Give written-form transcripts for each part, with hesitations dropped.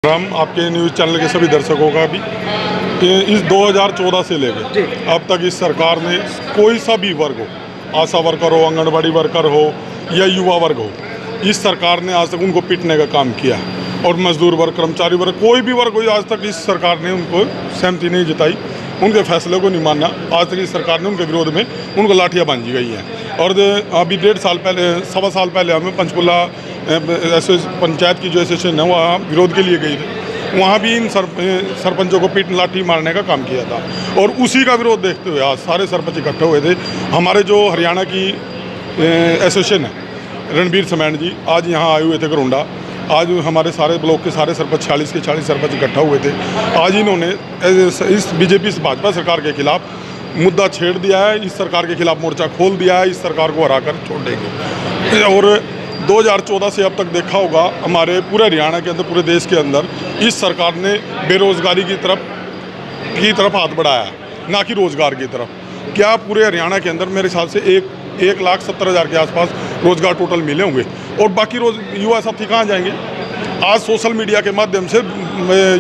हम आपके news channel के सभी दर्शकों का भी इस 2014 से लेकर अब तक इस सरकार ने कोई सा भी वर्ग हो, आशा वर्कर हो, आंगनबाड़ी वर्कर हो या युवा वर्ग हो, इस सरकार ने आज तक उनको पीटने का काम किया। और मजदूर वर्ग, कर्मचारी वर्ग, कोई भी वर्ग हो, आज तक इस सरकार ने उनको सहमति नहीं जताई, उनके फैसले को नहीं माना। आज तक इस सरकार ने उनके विरोध में उनको लाठियाँ बांधी गई हैं। और अभी 1.5 साल पहले, सवा साल पहले हमें पंचकुला ऐसे पंचायत की जो एसोसिएशन है वहाँ विरोध के लिए गई थी, वहाँ भी इन सरपंचों को पीट लाठी मारने का काम किया था। और उसी का विरोध देखते हुए आज सारे सरपंच इकट्ठे हुए थे। हमारे जो हरियाणा की एसोसिएशन है, रणबीर समेन जी आज यहाँ आए हुए थे गरोंडा। आज हमारे सारे ब्लॉक के सारे सरपंच 40 के 40 सरपंच इकट्ठा हुए थे। आज इन्होंने इस बीजेपी से भाजपा सरकार के खिलाफ मुद्दा छेड़ दिया है, इस सरकार के खिलाफ मोर्चा खोल दिया है, इस सरकार को हराकर छोड़ देंगे। और 2014 से अब तक देखा होगा हमारे पूरे हरियाणा के अंदर, पूरे देश के अंदर इस सरकार ने बेरोज़गारी की तरफ हाथ बढ़ाया है, ना कि रोज़गार की तरफ। क्या पूरे हरियाणा के अंदर मेरे हिसाब से 1,70,000 के आसपास रोज़गार टोटल मिले होंगे, और बाकी युवा साथी कहाँ जाएंगे? आज सोशल मीडिया के माध्यम से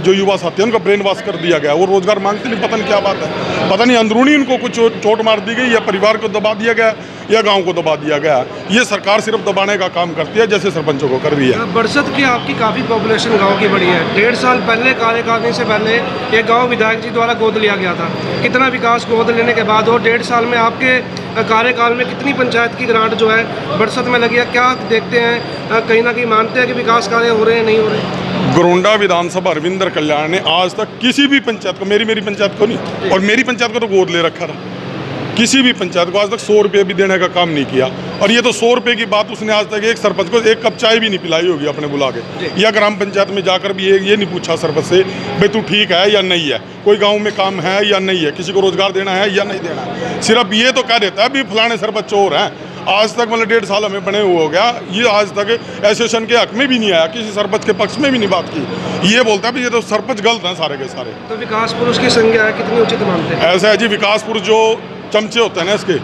जो युवा साथी हैं उनका ब्रेन वॉश कर दिया गया। वो रोज़गार मांगते नहीं, पता नहीं क्या बात है, पता नहीं अंदरूनी इनको कुछ चोट मार दी गई, या परिवार को दबा दिया गया, या गांव को दबा दिया गया। ये सरकार सिर्फ दबाने का काम करती है, जैसे सरपंचों को कर रही है। बरसत की आपकी काफ़ी पॉपुलेशन गांव की बढ़ी है। 1.5 साल पहले कार्यकारिणी से पहले एक गांव विधायक जी द्वारा गोद लिया गया था। कितना विकास गोद लेने के बाद और 1.5 साल में आपके कार्यकाल में कितनी पंचायत की ग्रांट जो है बरसत में लगी है? क्या देखते हैं, कहीं ना कहीं मानते हैं कि विकास कार्य हो रहे हैं, नहीं हो रहे? गरोंडा विधानसभा रविंदर कल्याण ने आज तक किसी भी पंचायत को, मेरी पंचायत को नहीं, और मेरी पंचायत को तो गोद ले रखा था, किसी भी पंचायत को आज तक 100 रुपये भी देने का काम नहीं किया। और ये तो 100 रुपये की बात उसने आज तक एक सरपंच को एक कप चाय भी नहीं पिलाई होगी अपने बुला के, या ग्राम पंचायत में जाकर भी ये नहीं पूछा सरपंच से भाई तू ठीक है या नहीं है, कोई गांव में काम है या नहीं है, किसी को रोजगार देना है या नहीं देना है। सिर्फ ये तो कह देता है भी फलाने सरपंच चोर हैं। आज तक मतलब 1.5 साल हमें बने हुए हो गया, ये आज तक एसोसिएशन के हक में भी नहीं आया, किसी सरपंच के पक्ष में भी नहीं बात की। ये बोलता है भी ये तो सरपंच गलत हैं सारे के सारे। तो विकास पुरुष की संज्ञा है कितनी उचित मानते हैं? ऐसा है जी, विकास पुरुष जो चमचे होते हैं ना इसके,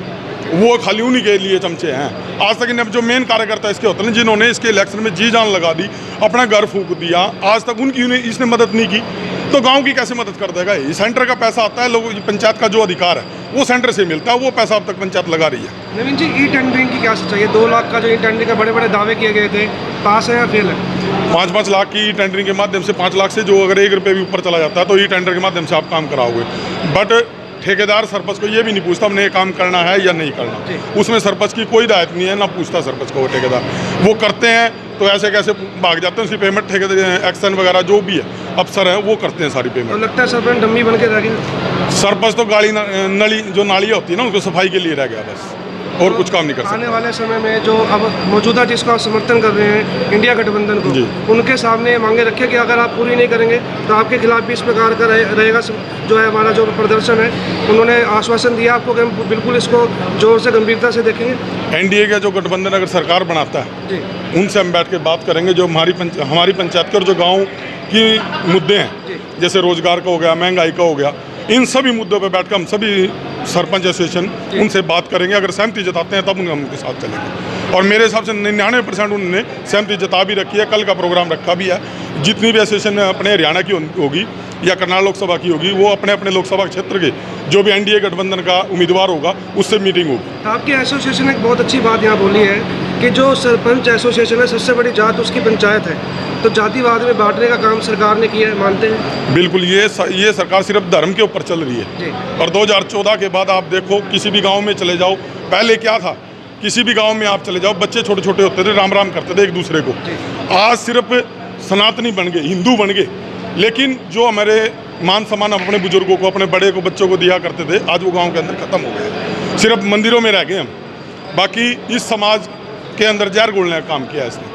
वो खाली उन्हीं के लिए चमचे हैं। आज तक इन्हें जो मेन कार्यकर्ता इसके होते हैं, जिन्होंने इसके इलेक्शन में जी जान लगा दी, अपना घर फूंक दिया, आज तक उनकी इसने मदद नहीं की, तो गांव की कैसे मदद कर देगा? ये सेंटर का पैसा आता है, लोगों पंचायत का जो अधिकार है वो सेंटर से मिलता है, वो पैसा अब तक पंचायत लगा रही है। नवीन जी, ई टेंडरिंग की क्या सच्चाई है? 2 लाख का जो ई टेंडरिंग का बड़े बड़े दावे किए गए थे, पास है या फेल है? 5-5 लाख की ई टेंडरिंग के माध्यम से, 5 लाख से जो अगर 1 रुपये भी ऊपर चला जाता है तो ई टेंडर के माध्यम से आप काम कराओगे। बट ठेकेदार सरपंच को ये भी नहीं पूछता हमने ये काम करना है या नहीं करना, उसमें सरपंच की कोई दायित्व नहीं है, ना पूछता सरपंच को वो ठेकेदार। वो करते हैं तो ऐसे कैसे भाग जाते हैं, उसकी पेमेंट ठेकेदार एक्शन वगैरह जो भी है अफसर है वो करते हैं सारी पेमेंट। तो लगता है सरपंच डम्मी बन के रह गया। सरपंच तो गाड़ी नली जो नाली होती है ना उसको सफाई के लिए रह गया बस, और कुछ काम नहीं कर सकता। आने वाले समय में जो अब मौजूदा जिसको आप समर्थन कर रहे हैं इंडिया गठबंधन को, उनके सामने मांगे रखे कि अगर आप पूरी नहीं करेंगे तो आपके खिलाफ भी इस प्रकार का रहेगा जो है हमारा जो प्रदर्शन है। उन्होंने आश्वासन दिया आपको कि हम बिल्कुल इसको जोर से गंभीरता से देखेंगे। एनडीए का जो गठबंधन अगर सरकार बनाता है जी, उनसे हम बैठ के बात करेंगे, जो हमारी पंचायत के और जो गाँव की मुद्दे हैं, जैसे रोजगार का हो गया, महंगाई का हो गया, इन सभी मुद्दों पर बैठकर हम सभी सरपंच एसोसिएशन उनसे बात करेंगे। अगर सहमति जताते हैं तब हम उनके साथ चलेंगे, और मेरे हिसाब से 99% उन्होंने सहमति जता भी रखी है। कल का प्रोग्राम रखा भी है, जितनी भी एसोसिएशन अपने हरियाणा की होगी या करनाल लोकसभा की होगी, वो अपने अपने लोकसभा क्षेत्र के जो भी एनडीए गठबंधन का उम्मीदवार होगा उससे मीटिंग होगी। आपकी एसोसिएशन ने एक बहुत अच्छी बात यहाँ बोली है कि जो सरपंच एसोसिएशन है सबसे बड़ी जात उसकी पंचायत है, तो जातिवाद में बांटने का काम सरकार ने किया है, मानते हैं? बिल्कुल, ये सरकार सिर्फ धर्म के ऊपर चल रही है। और 2014 के बाद आप देखो, किसी भी गांव में चले जाओ, पहले क्या था, किसी भी गांव में आप चले जाओ, बच्चे छोटे छोटे होते थे, राम राम करते थे एक दूसरे को। आज सिर्फ सनातनी बन गए, हिंदू बन गए, लेकिन जो हमारे मान सम्मान अपने बुजुर्गों को, अपने बड़े को, बच्चों को दिया करते थे, आज वो गाँव के अंदर खत्म हो गए, सिर्फ मंदिरों में रह गए हम। बाकी इस समाज के अंदर जहर घोलने का काम किया है इसने।